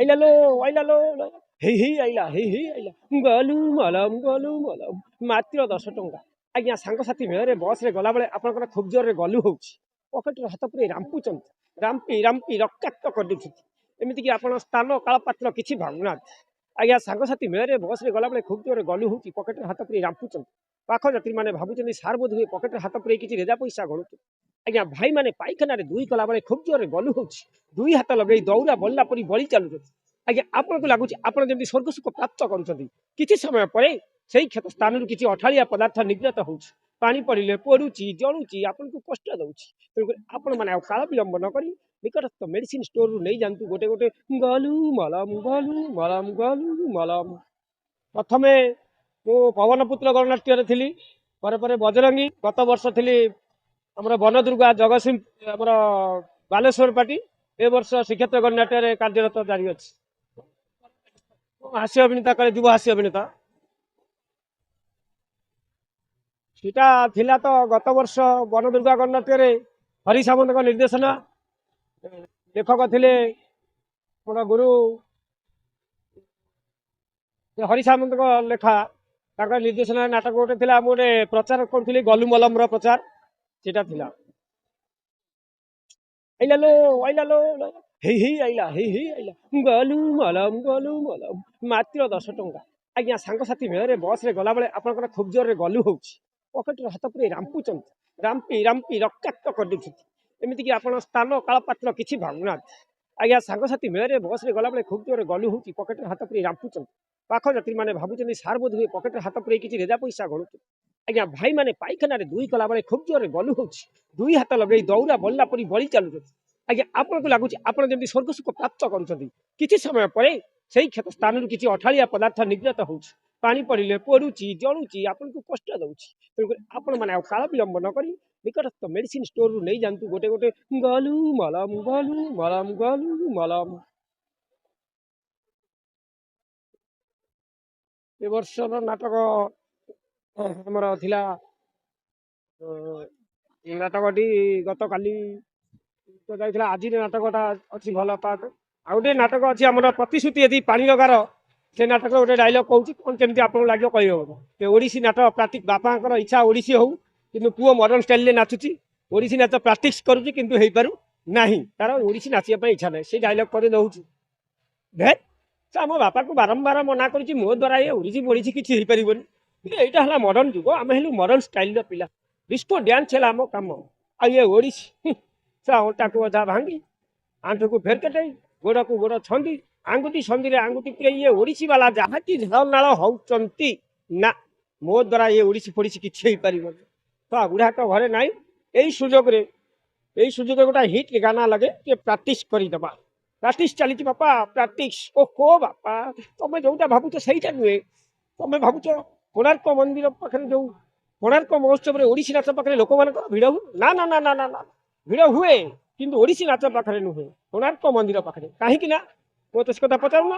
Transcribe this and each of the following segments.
আইলা লো আইলা লো লো। হেই হেই আইলা হেই হেই আইলা ଗଲୁ ମଲମ ମାତ୍ର 10 ଟଙ୍କା। ଆଜ୍ଞା ସାଙ୍ଗସାଥି ମେଳରେ ବସ୍ରେ ଗଲାବେଳେ ଆପଣଙ୍କର ଖୁବ୍ ଜୋରରେ ଗଲୁ ହେଉଛି, ପକେଟରେ ହାତ ପୁରେଇ ରାମ୍ପୁଛନ୍ତି, ରାମ୍ପି ରାମ୍ପି ରକ୍ତାକ୍ତ କରିଦେଉଛନ୍ତି। ଏମିତିକି ଆପଣ ସ୍ଥାନ କାଳ ପାତ୍ର କିଛି ଭାବୁନାହାନ୍ତି। ଆଜ୍ଞା ସାଙ୍ଗସାଥି ମେଳରେ ବସ୍ରେ ଗଲାବେଳେ ଖୁବ୍ ଜୋରରେ ଗଲୁ ହେଉଛି, ପକେଟରେ ହାତ ପୁରେଇ ରାମ୍ପୁଛନ୍ତି। ପାଖ ଯାତ୍ରୀମାନେ ଭାବୁଛନ୍ତି ସାର୍ ବୋଧ ହୁଏ ପକେଟରେ ହାତ ପୁରେଇ କିଛି ରେଜା ପଇସା ଗଣୁଛନ୍ତି। ଆଜ୍ଞା ଭାଇମାନେ ପାଇଖାନାରେ ଦୁଇ କଲାବେଳେ ଖୁବ୍ ଜୋରରେ ଗଲୁ ହେଉଛି, ଦୁଇ ହାତ ଲଗେଇ ଦୌଡ଼ା ବଳିଲା ପରି ବଳି ଚାଲୁଛନ୍ତି। ଆଜ୍ଞା ଆପଣଙ୍କୁ ଲାଗୁଛି ଆପଣ ଯେମିତି ସ୍ୱର୍ଗ ସୁଖ ପ୍ରାପ୍ତ କରୁଛନ୍ତି। କିଛି ସମୟ ପରେ ସେଇ କ୍ଷତ ସ୍ଥାନରୁ କିଛି ଅଠାଳିଆ ପଦାର୍ଥ ନିର୍ଗତ ହେଉଛି, ପାଣି ପଡ଼ିଲେ ପୋଡୁଛି ଜଳୁଛି, ଆପଣଙ୍କୁ କଷ୍ଟ ଦେଉଛି। ତେଣୁକରି ଆପଣମାନେ ଆଉ କାଳ ବିଳମ୍ବ ନ କରି ନିକଟସ୍ଥ ମେଡିସିନ ଷ୍ଟୋରରୁ ନେଇଯାଆନ୍ତୁ ଗୋଟେ ଗୋଟେ ଗଲୁ ମଲମ। ପ୍ରଥମେ ମୁଁ ପବନପୁତ୍ର ଗଣନାଟ୍ୟରେ ଥିଲି, ପରେ ପରେ ବଜରଙ୍ଗୀ, ଗତ ବର୍ଷ ଥିଲି ଆମର ବନଦୁର୍ଗା ଜଗତସିଂହ ଆମର ବାଲେଶ୍ୱର ପାର୍ଟି, ଏ ବର୍ଷ ଶ୍ରୀକ୍ଷେତ୍ର ଗଣନାଟ୍ୟରେ କାର୍ଯ୍ୟରତ ଜାରି ଅଛି। ହାସ୍ୟ ଅଭିନେତା କରେ ଯୁବ ହାସ୍ୟ ଅଭିନେତା। ସେଟା ଥିଲା ତ ଗତ ବର୍ଷ ବନଦୁର୍ଗା ଗଣନାଟ୍ୟରେ ହରି ସାମନ୍ତଙ୍କ ନିର୍ଦ୍ଦେଶନା, ଲେଖକ ଥିଲେ ମୋର ଗୁରୁ ହରି ସାମନ୍ତଙ୍କ ଲେଖା, ତାଙ୍କ ନିର୍ଦ୍ଦେଶନା ନାଟକ ଗୋଟେ ଥିଲା। ମୁଁ ଗୋଟେ ପ୍ରଚାର କରୁଥିଲି ଗଲୁ ମଲମର ପ୍ରଚାର, ସେଟା ଥିଲା। ଆଇଲା लो ଆଇଲା लो लो। ହେଇ ହେଇ ଆଇଲା ହେଇ ହେଇ ଆଇଲା ଗଲୁ ମଲମ ମାତ୍ର 10 ଟଙ୍କା। ଆଜ୍ଞା ସାଙ୍ଗସାଥି ମେଳରେ ବସ୍ରେ ଗଲାବେଳେ ଆପଣଙ୍କର ଖୁବ୍ ଜୋରରେ ଗଲୁ ହେଉଛି, ପକେଟରେ ହାତ ପୁରେଇ ରାମ୍ପୁଛନ୍ତି, ରାମ୍ପି ରାମ୍ପି ରକ୍ତାକ୍ତ କରିଦେଉଛନ୍ତି। ଏମିତିକି ଆପଣ ସ୍ଥାନ କାଳ ପାତ୍ର କିଛି ଭାବୁନାହାନ୍ତି। ଆଜ୍ଞା ସାଙ୍ଗସାଥି ମେଳରେ ବସ୍ରେ ଗଲାବେଳେ ଖୁବ୍ ଜୋରରେ ଗଲୁ ହେଉଛି, ପକେଟରେ ହାତ ପୁରେଇ ରାମ୍ପୁଛନ୍ତି। ପାଖ ଯାତ୍ରୀମାନେ ଭାବୁଛନ୍ତି ସାର୍ ବୋଧ ହୁଏ ପକେଟରେ ହାତ ପୁରେଇ କିଛି ରେଜା ପଇସା ଗଣୁଛନ୍ତି। ଆଜ୍ଞା ଭାଇମାନେ ପାଇଖାନାରେ ଦୁଇ କଲାବେଳେ ଖୁବ୍ ଜୋରରେ ଗଲୁ ହେଉଛି, ଦୁଇ ହାତ ଲଗେଇ ଦୌଡ଼ା ବଳିଲା ପରି ବଳି ଚାଲୁଛନ୍ତି। ଆଜ୍ଞା ଆପଣଙ୍କୁ ଲାଗୁଛି ଆପଣ ଯେମିତି ସ୍ୱର୍ଗ ସୁଖ ପ୍ରାପ୍ତ କରୁଛନ୍ତି। କିଛି ସମୟ ପରେ ସେଇ କ୍ଷତ ସ୍ଥାନରୁ କିଛି ଅଠାଳିଆ ପଦାର୍ଥ ନିର୍ଗତ ହେଉଛି, ପାଣି ପଡ଼ିଲେ ପୋଡୁଛି ଜଳୁଛି, ଆପଣଙ୍କୁ କଷ୍ଟ ଦେଉଛି। ତେଣୁକରି ଆପଣମାନେ ଆଉ କାଳ ବିଳମ୍ବ ନ କରି ନିକଟସ୍ଥ ମେଡିସିନ ଷ୍ଟୋରରୁ ନେଇଯାଆନ୍ତୁ ଗୋଟେ ଗୋଟେ ଗଲୁ ମଲମ। ଏ ବର୍ଷର ନାଟକ ଆମର ଥିଲା, ନାଟକଟି ଗତକାଲି ତ ଯାଇଥିଲା, ଆଜିର ନାଟକଟା ଅଛି ଭଲ ପାଠ। ଆଉ ଗୋଟେ ନାଟକ ଅଛି ଆମର ପ୍ରତିଶ୍ରୁତି ଏଠି ପାଣି ଲଗାର, ସେ ନାଟକ ଗୋଟେ ଡାଇଲଗ କହୁଛି, କ'ଣ କେମିତି ଆପଣଙ୍କୁ ଲାଗିବ କହିହେବ। ସେ ଓଡ଼ିଶୀ ନାଟକ ପ୍ରାକ୍ଟିସ୍, ବାପାଙ୍କର ଇଚ୍ଛା ଓଡ଼ିଶୀ ହଉ, କିନ୍ତୁ ପୁଅ ମଡର୍ଣ୍ଣ ଷ୍ଟାଇଲରେ ନାଚୁଛି। ଓଡ଼ିଶୀ ନାଚ ପ୍ରାକ୍ଟିସ୍ କରୁଛି କିନ୍ତୁ ହେଇପାରୁ ନାହିଁ, ତାର ଓଡ଼ିଶୀ ନାଚିବା ପାଇଁ ଇଚ୍ଛା ନାହିଁ। ସେଇ ଡାଇଲଗ କରି ଦେଉଛି, ଭେ ସେ ଆମ ବାପାକୁ ବାରମ୍ବାର ମନା କରୁଛି, ମୋ ଦ୍ୱାରା ଏ ଓଡ଼ିଶୀ ବୋଡ଼ିଶୀ କିଛି ହେଇପାରିବନି। ଏଇଟା ହେଲା ମଡର୍ଣ୍ଣ ଯୁଗ, ଆମେ ହେଲୁ ମଡର୍ଣ୍ଣ ଷ୍ଟାଇଲର ପିଲା, ଡିସ୍କୋ ଡ୍ୟାନ୍ସ ହେଲା ଆମ କାମ। ଆଉ ଇଏ ଓଡ଼ିଶୀ, ସେ ଅଣ୍ଟାକୁ ଅଧା ଭାଙ୍ଗି, ଆଣ୍ଠୁକୁ ଫେରକେଟେଇ, ଗୋଡ଼କୁ ଗୋଡ଼ ଛନ୍ଦି, ଆଙ୍ଗୁଠି ସନ୍ଧିରେ ଆଙ୍ଗୁଠି ପୁରେଇ ଇଏ ଓଡ଼ିଶୀ ବାଲା ଯାହାକି ଝାଳନାଳ ହଉଛନ୍ତି, ନା ମୋ ଦ୍ୱାରା ଏ ଓଡ଼ିଶୀ ଫୋଡ଼ିଶୀ କିଛି ହେଇପାରିବନି। ତ ବୁଢ଼ା ତ ଘରେ ନାହିଁ, ଏଇ ସୁଯୋଗରେ ଗୋଟେ ହିଟ୍ ଗାନା ଲାଗେ, ଟିକେ ପ୍ରାକ୍ଟିସ୍ କରିଦେବା। ପ୍ରାକ୍ଟିସ୍ ଚାଲିଛି ବାପା, ପ୍ରାକ୍ଟିସ୍। ଓହୋ ବାପା, ତମେ ଯୋଉଟା ଭାବୁଛ ସେଇଟା ନୁହେଁ। ତମେ ଭାବୁଛ କୋଣାର୍କ ମନ୍ଦିର ପାଖରେ ଯୋଉ କୋଣାର୍କ ମହୋତ୍ସବରେ ଓଡ଼ିଶୀ ନାଚ ପାଖରେ ଲୋକମାନଙ୍କର ଭିଡ଼ ହୁଏ, ନା ନା ନା ନା ନା, ଭିଡ଼ ହୁଏ କିନ୍ତୁ ଓଡ଼ିଶୀ ନାଚ ପାଖରେ ନୁହେଁ, କୋଣାର୍କ ମନ୍ଦିର ପାଖରେ। କାହିଁକି ନା, ମୋତେ ସେ କଥା ପଚାରୁନ।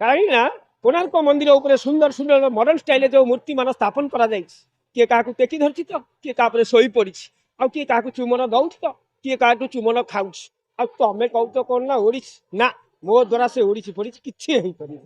କାହିଁକି ନା କୋଣାର୍କ ମନ୍ଦିର ଉପରେ ସୁନ୍ଦର ସୁନ୍ଦର ମଡର୍ଣ୍ଣ ଷ୍ଟାଇଲରେ ଯୋଉ ମୂର୍ତ୍ତି ମାନ ସ୍ଥାପନ କରାଯାଇଛି, କିଏ କାହାକୁ ଟେକି ଧରିଛି ତ, କିଏ ତାପରେ ଶୋଇ ପଡ଼ିଛି, ଆଉ କିଏ କାହାକୁ ଚୁମନ ଦଉଛି ତ, କିଏ କାହାଠୁ ଚୁମନ ଖାଉଛି। ଆଉ ତମେ କହୁଛ କ'ଣ ନା ଓଡ଼ିଶୀ, ନା ମୋ ଦ୍ୱାରା ସେ ଓଡ଼ିଶୀ ଫୋଡ଼ିଶୀ କିଛି ହେଇପାରିବ।